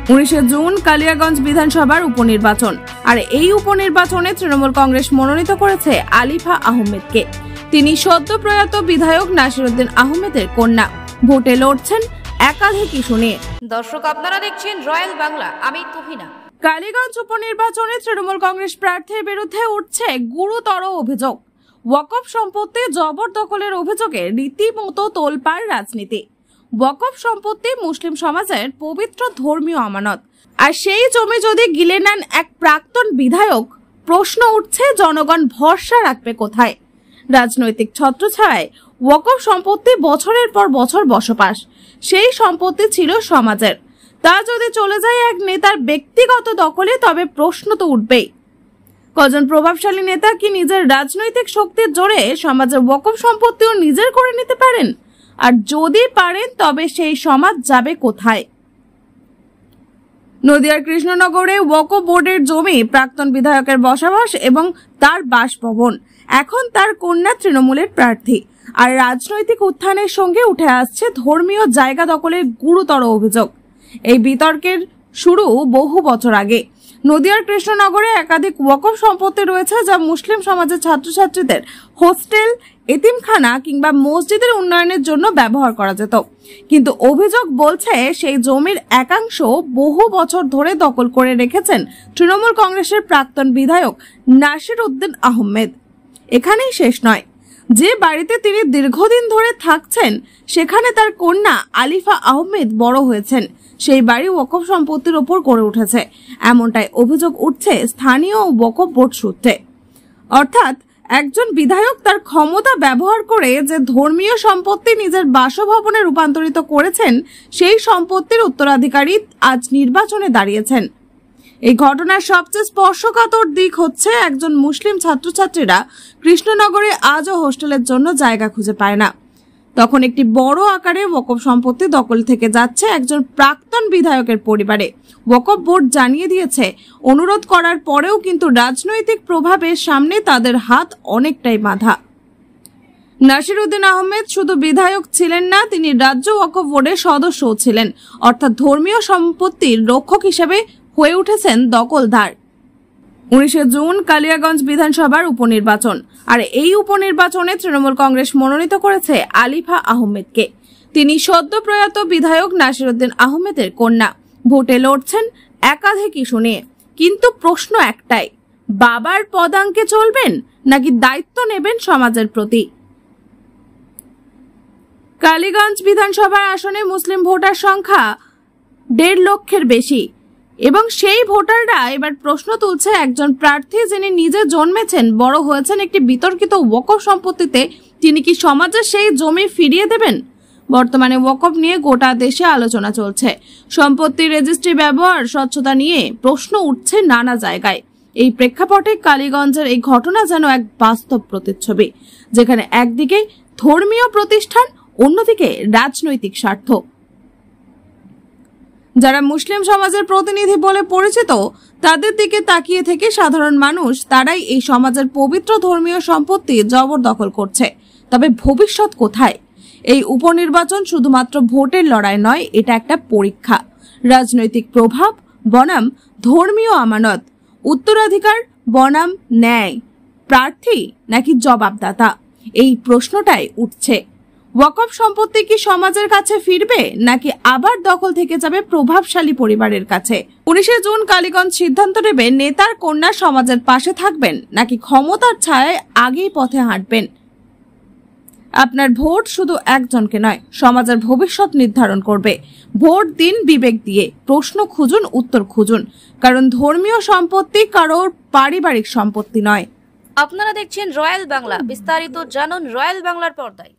19 June Kaliaganj বিধানসভার উপনির্বাচন। আর এই উপনির্বাচনে তৃণমূল কংগ্রেস মনোনীত করেছে আলিফা আহমেদকে। তিনি সদ্য প্রয়াত বিধায়ক নাসিরউদ্দিন আহমেদের কন্যা। ভোটে লড়ছেন একাধিক ইস্যু নিয়ে। দর্শক, আপনারা দেখছেন রয়্যাল বাংলা, আমি তুহিনা। কালীগঞ্জ উপনির্বাচনে তৃণমূল কংগ্রেস প্রার্থীর বিরুদ্ধে উঠছে গুরুতর অভিযোগ। ওয়াকফ সম্পত্তি জবরদখলের অভিযোগে রীতিমতো তোলপাড় রাজনীতি। ওয়াকফ সম্পত্তি মুসলিম সমাজের পবিত্র ধর্মীয় আমানত, আর সেই জমি যদি গিলে নেন এক প্রাক্তন বিধায়ক, প্রশ্ন উঠছে জনগণ ভরসা রাখবে কোথায়? রাজনৈতিক ছত্রছায়ায় ওয়াকফ সম্পত্তি বছরের পর বছর বসবাস, সেই সম্পত্তি ছিল সমাজের। তা যদি চলে যায় এক নেতার ব্যক্তিগত দখলে, তবে প্রশ্ন তো উঠবেই। কজন প্রভাবশালী নেতা কি নিজের রাজনৈতিক শক্তির জোরে সমাজের ওয়াকফ সম্পত্তিও নিজের করে নিতে পারেন? আর যদি পারেন, তবে সেই সমাজ যাবে কোথায়? নদিয়ার কৃষ্ণনগরে ওয়াকফ বোর্ডের জমি প্রাক্তন বিধায়কের বসবাস এবং তার বাসভবন। এখন তার কন্যা তৃণমূলের প্রার্থী। আর রাজনৈতিক উত্থানের সঙ্গে উঠে আসছে ধর্মীয় জায়গা দখলের গুরুতর অভিযোগ। এই বিতর্কের শুরু বহু বছর আগে। নদিয়ার কৃষ্ণনগরে একাধিক ওয়াকফ সম্পত্তি রয়েছে, যা মুসলিম সমাজের ছাত্রছাত্রীদের হোস্টেল, এতিমখানা কিংবা মসজিদের উন্নয়নের জন্য ব্যবহার করা যেত। কিন্তু অভিযোগ বলছে সেই জমির একাংশ বহু বছর ধরে দখল করে রেখেছেন তৃণমূল কংগ্রেসের প্রাক্তন বিধায়ক নাসিরউদ্দিন আহমেদ। এখানেই শেষ নয়, যে বাড়িতে তিনি দীর্ঘদিন ধরে থাকছেন, সেখানে তার কন্যা আলিফা আহমেদ বড় হয়েছেন। সেই বাড়ি ওয়াকফ সম্পত্তির ওপর গড়ে উঠেছে, এমনটাই অভিযোগ উঠছে স্থানীয় ওয়াকফ বোর্ড সূত্রে। অর্থাৎ একজন বিধায়ক তার ক্ষমতা ব্যবহার করে যে ধর্মীয় সম্পত্তি নিজের বাসভবনে রূপান্তরিত করেছেন, সেই সম্পত্তির উত্তরাধিকারী আজ নির্বাচনে দাঁড়িয়েছেন। এই ঘটনার সবচেয়ে স্পর্শকাতর দিক হচ্ছে, একজন মুসলিম ছাত্রছাত্রীরা কৃষ্ণনগরে আজও হোস্টেলের জন্য জায়গা খুঁজে পায় না। তখন একটি বড় আকারে ওয়াকফ সম্পত্তি দখল থেকে যাচ্ছে একজন প্রাক্তন বিধায়কের পরিবারে। ওয়াকফ বোর্ড জানিয়ে দিয়েছে, অনুরোধ করার পরেও কিন্তু রাজনৈতিক প্রভাবের সামনে তাদের হাত অনেকটাই বাঁধা। নাসিরউদ্দিন আহমেদ শুধু বিধায়ক ছিলেন না, তিনি রাজ্য ওয়াকফ বোর্ডের সদস্যও ছিলেন। অর্থাৎ ধর্মীয় সম্পত্তির রক্ষক হিসেবে হয়ে উঠেছেন দখলদার। 19 জুন কালিয়াগঞ্জ বিধানসভার উপনির্বাচন। আর এই উপনির্বাচনে তৃণমূল কংগ্রেস মনোনীত করেছে আলিফা আহমেদকে। তিনি সদ্য প্রয়াত বিধায়ক নাসিরউদ্দিন আহমেদের কন্যা। ভোটে লড়ছেন একাধিক ইস্যু নিয়ে। কিন্তু প্রশ্ন একটাই, বাবার পদাঙ্কে চলবেন নাকি দায়িত্ব নেবেন সমাজের প্রতি? কালীগঞ্জ বিধানসভার আসনে মুসলিম ভোটার সংখ্যা 1.5 লক্ষের বেশি, এবং সেই ভোটাররা এবার প্রশ্ন তুলছে, একজন প্রার্থী যিনি নিজে জন্মেছেন, বড় হয়েছেন একটি বিতর্কিত ওয়াকফ সম্পত্তিতে, তিনি কি সমাজে সেই জমি ফিরিয়ে দেবেন? বর্তমানে ওয়াকফ নিয়ে গোটা দেশে আলোচনা চলছে। সম্পত্তির রেজিস্ট্রি ব্যবহার, স্বচ্ছতা নিয়ে প্রশ্ন উঠছে নানা জায়গায়। এই প্রেক্ষাপটে কালীগঞ্জের এই ঘটনা যেন এক বাস্তব প্রতিচ্ছবি, যেখানে একদিকে ধর্মীয় প্রতিষ্ঠান, অন্যদিকে রাজনৈতিক স্বার্থ। যারা মুসলিম সমাজের প্রতিনিধি বলে পরিচিত, তাদের দিকে তাকিয়ে থেকে সাধারণ মানুষ, তারাই এই সমাজের পবিত্র ধর্মীয় সম্পত্তি জবরদখল করছে। তবে ভবিষ্যৎ কোথায়? এই উপনির্বাচন শুধুমাত্র ভোটের লড়াই নয়, এটা একটা পরীক্ষা। রাজনৈতিক প্রভাব বনাম ধর্মীয় আমানত, উত্তরাধিকার বনাম ন্যায়, প্রার্থী নাকি জবাবদাতা, এই প্রশ্নটাই উঠছে। ওয়াকফ সম্পত্তি কি সমাজের কাছে ফিরবে, নাকি আবার দখল থেকে যাবে প্রভাবশালী পরিবারের কাছে? 19 জুন কালীগঞ্জ সিদ্ধান্ত নেবে, নেতার কন্যা সমাজের পাশে থাকবেন নাকি ক্ষমতার ছায়ায় আগেই পথে হাঁটবেন। আপনার ভোট শুধু একজনকে নয়, সমাজের ভবিষ্যৎ নির্ধারণ করবে। ভোট দিন বিবেক দিয়ে, প্রশ্ন খুঁজুন, উত্তর খুঁজুন, কারণ ধর্মীয় সম্পত্তি কারোর পারিবারিক সম্পত্তি নয়। আপনারা দেখছেন রয়্যাল বাংলা, বিস্তারিত জানুন রয়্যাল বাংলার পর্দায়।